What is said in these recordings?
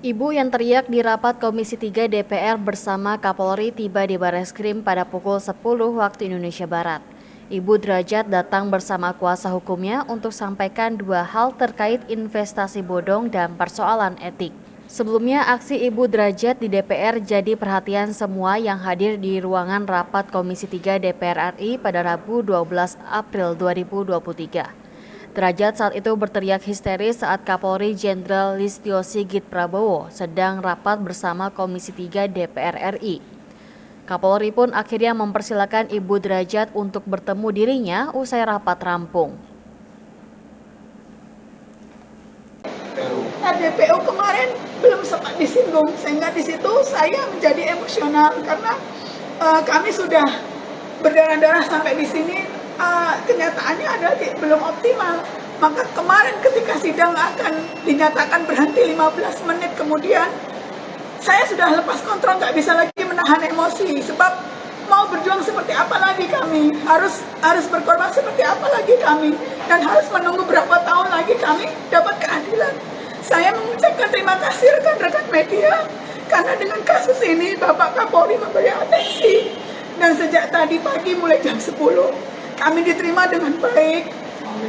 Ibu yang teriak di rapat Komisi 3 DPR bersama Kapolri tiba di Bareskrim pada pukul 10 waktu Indonesia Barat. Ibu Derajat datang bersama kuasa hukumnya untuk sampaikan dua hal terkait investasi bodong dan persoalan etik. Sebelumnya, aksi Ibu Derajat di DPR jadi perhatian semua yang hadir di ruangan rapat Komisi 3 DPR RI pada Rabu 12 April 2023. Derajat saat itu berteriak histeris saat Kapolri Jenderal Listio Sigit Prabowo sedang rapat bersama Komisi 3 DPR RI. Kapolri pun akhirnya mempersilakan Ibu Derajat untuk bertemu dirinya usai rapat rampung. Nah, DPO kemarin belum sempat disinggung, sehingga di situ saya menjadi emosional karena kami sudah berdarah-darah sampai di sini. Kenyataannya adalah belum optimal. Maka kemarin ketika sidang akan dinyatakan berhenti 15 menit kemudian, saya sudah lepas kontrol, nggak bisa lagi menahan emosi. Sebab mau berjuang seperti apa lagi kami, harus berkorban seperti apa lagi kami, dan harus menunggu berapa tahun lagi kami dapat keadilan. Saya mengucapkan terima kasih rekan-rekan media, karena dengan kasus ini Bapak Kapolri memberi atensi. Dan sejak tadi pagi mulai jam 10, kami diterima dengan baik,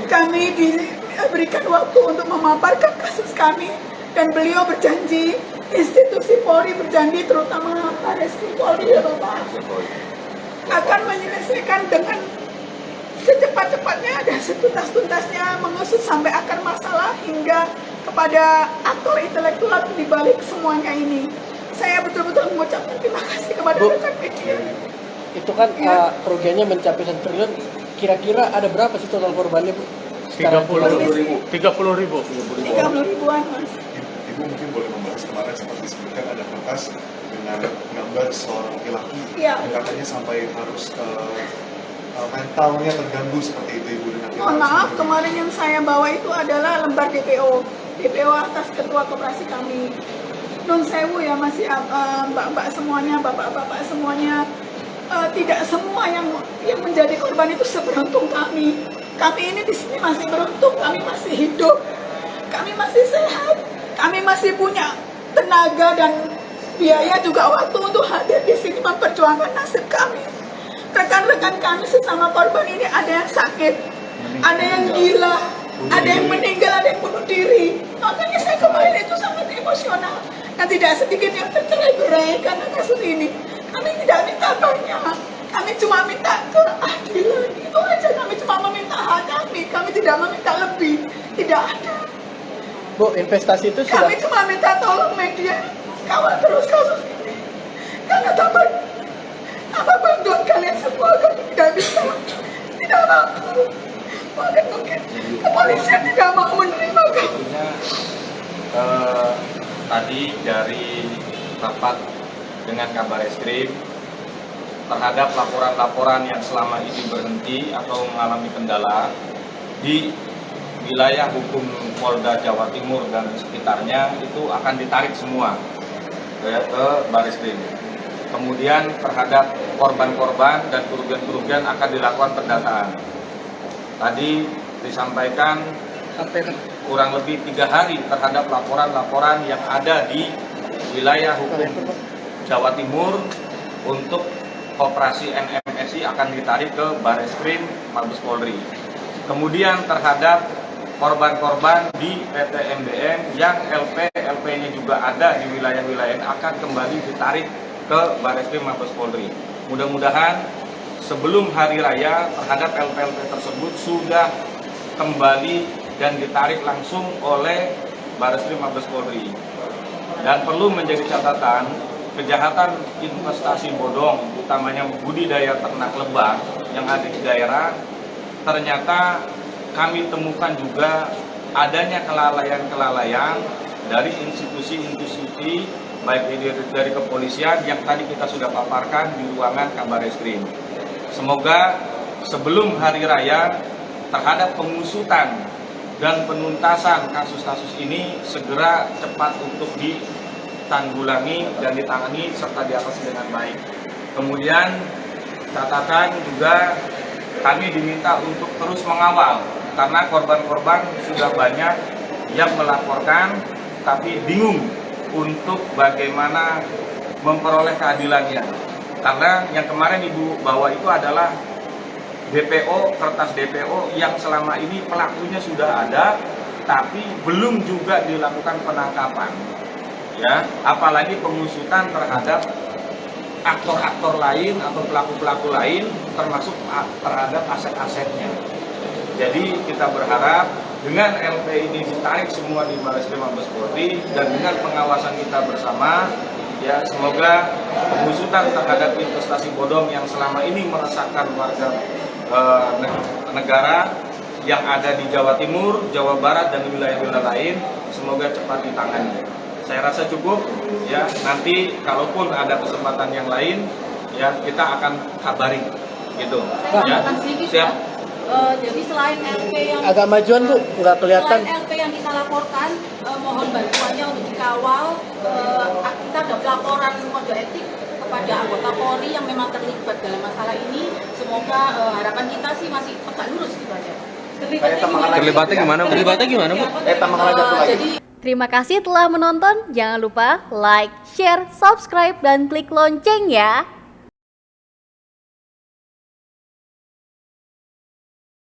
kami diberikan waktu untuk memaparkan kasus kami, dan beliau berjanji, institusi Polri berjanji, terutama Bareskrim Polri ya Bapak, akan menyelesaikan dengan secepat-cepatnya dan setuntas-tuntasnya, mengusut sampai akar masalah hingga kepada aktor intelektual di balik semuanya ini. Saya betul-betul mengucapkan terima kasih kepada rekan media. Itu kan kerugiannya mencapai 1 triliun. Kira-kira ada berapa sih total korbannya, Bu? 30 ribuan, Mas. Ibu mungkin boleh membahas kemarin sempat disebutkan ada kertas dengan gambar seorang laki-laki yang katanya sampai harus mentalnya terganggu seperti itu, Ibu. Mohon maaf, kemarin yang saya bawa itu adalah lembar DPO atas ketua koperasi kami. Nun sewu ya Mas ya, mbak-mbak semuanya, bapak-bapak semuanya. Tidak semua yang menjadi korban itu seberuntung kami. Kami ini di sini masih beruntung, kami masih hidup, kami masih sehat, kami masih punya tenaga dan biaya juga waktu untuk hadir di sini memperjuangkan nasib kami. Rekan-rekan kami sesama korban ini ada yang sakit, ada yang gila, ada yang meninggal, ada yang bunuh diri. Makanya saya kemarin itu sangat emosional, dan tidak sedikit yang tercerai-berai karena kasus ini. Kami tidak minta banyak, kami cuma minta keadilan, itu aja. Kami cuma meminta hak kami tidak meminta lebih, tidak ada. Bu, investasi itu sudah... Kami cuma minta tolong media, kawal terus kasus ini. Karena tanpa bantuan kalian semua, kami tidak bisa, tidak mampu. Mungkin kepolisian tidak mau menerima kami. Tadi dari rapat dengan Kabareskrim terhadap laporan-laporan yang selama ini berhenti atau mengalami kendala di wilayah hukum Polda Jawa Timur dan sekitarnya itu akan ditarik semua ke Bareskrim. Kemudian terhadap korban-korban dan kerugian-kerugian akan dilakukan pendataan. Tadi disampaikan kurang lebih 3 hari terhadap laporan-laporan yang ada di wilayah hukum Jawa Timur untuk operasi NMSI akan ditarik ke Bareskrim Mabes Polri. Kemudian terhadap korban-korban di PT MBN yang LP-nya juga ada di wilayah-wilayah akan kembali ditarik ke Bareskrim Mabes Polri. Mudah-mudahan sebelum hari raya terhadap LP-LP tersebut sudah kembali dan ditarik langsung oleh Bareskrim Mabes Polri. Dan perlu menjadi catatan, kejahatan investasi bodong, utamanya budidaya ternak lebah yang ada di daerah, ternyata kami temukan juga adanya kelalaian-kelalaian dari institusi-institusi, baik dari kepolisian yang tadi kita sudah paparkan di ruangan Kabareskrim. Semoga sebelum hari raya terhadap pengusutan dan penuntasan kasus-kasus ini segera cepat untuk ditanggulangi dan ditangani serta diatasi dengan baik. Kemudian catatan juga kami diminta untuk terus mengawal karena korban-korban sudah banyak yang melaporkan tapi bingung untuk bagaimana memperoleh keadilannya. Karena yang kemarin Ibu bawa itu adalah DPO, kertas DPO yang selama ini pelakunya sudah ada, tapi belum juga dilakukan penangkapan. Ya, apalagi pengusutan terhadap aktor-aktor lain atau pelaku-pelaku lain, termasuk terhadap aset-asetnya. Jadi kita berharap dengan LP ini ditarik semua di Barreskrim Mabes Polri dan dengan pengawasan kita bersama, ya semoga pengusutan terhadap investasi bodong yang selama ini meresahkan warga negara yang ada di Jawa Timur, Jawa Barat dan wilayah-wilayah lain, semoga cepat ditangani. Saya rasa cukup, ya nanti kalaupun ada kesempatan yang lain, ya kita akan kabari, gitu. Ya, siap. Jadi selain LP yang Agak majuan Bu, nggak kelihatan. Selain LP yang kita laporkan, mohon bantuannya untuk dikawal. Kita ada pelaporan kode etik kepada anggota Polri yang memang terlibat dalam masalah ini. Semoga harapan kita sih masih tegak lurus gitu aja. Terlibatnya gimana Bu? Jadi Terima kasih telah menonton. Jangan lupa like, share, subscribe, dan klik lonceng ya.